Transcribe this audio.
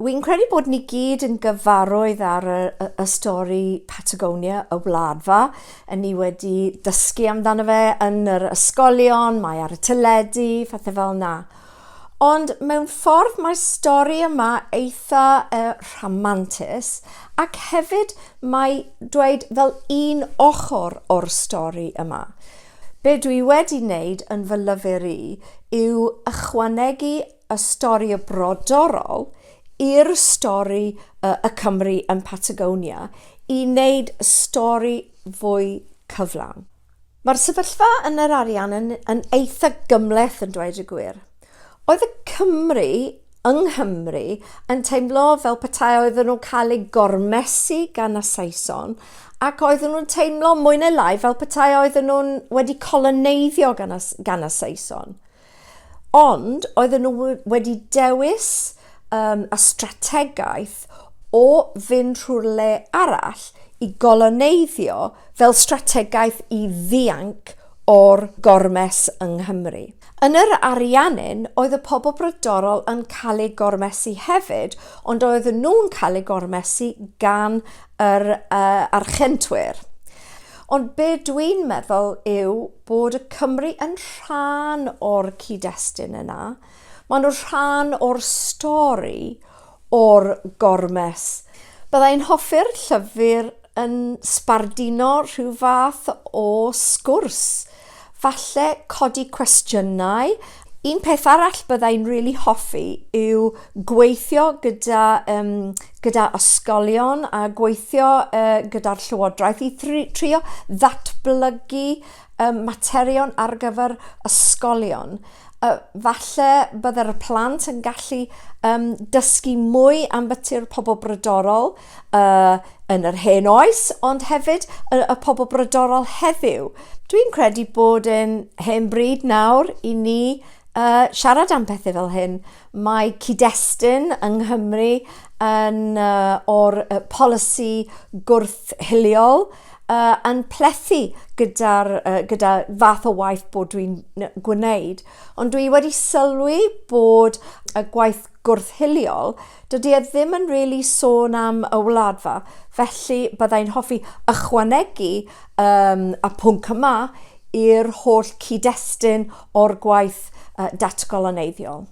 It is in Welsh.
Wy'n credu bod ni gyd yn gyfarwydd ar y stori Patagonia, y Wladfa. Ni wedi dysgu amdano fe yn yr ysgolion, mae ar y teledu, phethau fel na. Ond mewn ffordd mae'r stori yma eitha rhamantus ac hefyd mae dweud fel un ochr o'r stori yma. Be dwi wedi wneud yn fy lyfr i yw ychwanegu y stori y brodorol i'r stori y Cymru yn Patagonia i wneud stori fwy cyflawn. Mae'r sefyllfa yn yr arian yn eitha gymhleth yn dweud y gwir. Oedd y Cymru yng Nghymru yn teimlo fel petai oedden nhw'n cael eu gormesu gan y Saeson ac oedden nhw'n teimlo mwy neu lai fel petai oedden nhw'n wedi coloneiddio gan y Saeson. Ond oedden nhw wedi dewis y strategaeth o fynd trwy'r le arall i goloneiddio fel strategaeth i ddianc o'r gormes yng Nghymru. Yn yr ariannyn, oedd y pobl brodorol yn cael eu gormesu hefyd, ond oedden nhw'n cael eu gormesu gan yr archentwyr. Ond be dwi'n meddwl yw bod y Cymru yn rhan o'r cyd-destun yna. Maen nhw'n rhan o'r stori o'r gormes. Byddai'n hoffi'r llyfr yn sbarduno rhyw fath o sgwrs. Falle codi cwestiynau. Un peth arall byddai'n really hoffi yw gweithio gyda ysgolion a gweithio gyda'r llywodraeth i trio ddatblygu materion ar gyfer ysgolion. Falle byddai'r plant yn gallu dysgu mwy am beti'r pobl brodorol yn yr hen oes, ond hefyd y pobl brodorol heddiw. Dwi'n credu bod yn hen bryd nawr i ni siarad am pethau fel hyn. Mae cyd-destun yng Nghymru o'r polisi gwrthhiliol yn plethu gyda fath o waith bod dwi'n gwneud. Ond dwi wedi sylwi bod y gwaith gwrthhiliol, dydy e ddim yn really sôn am y Wladfa, felly byddai'n hoffi ychwanegu y pwnc yma i'r holl cyd-destun o'r gwaith datgoloneiddiol.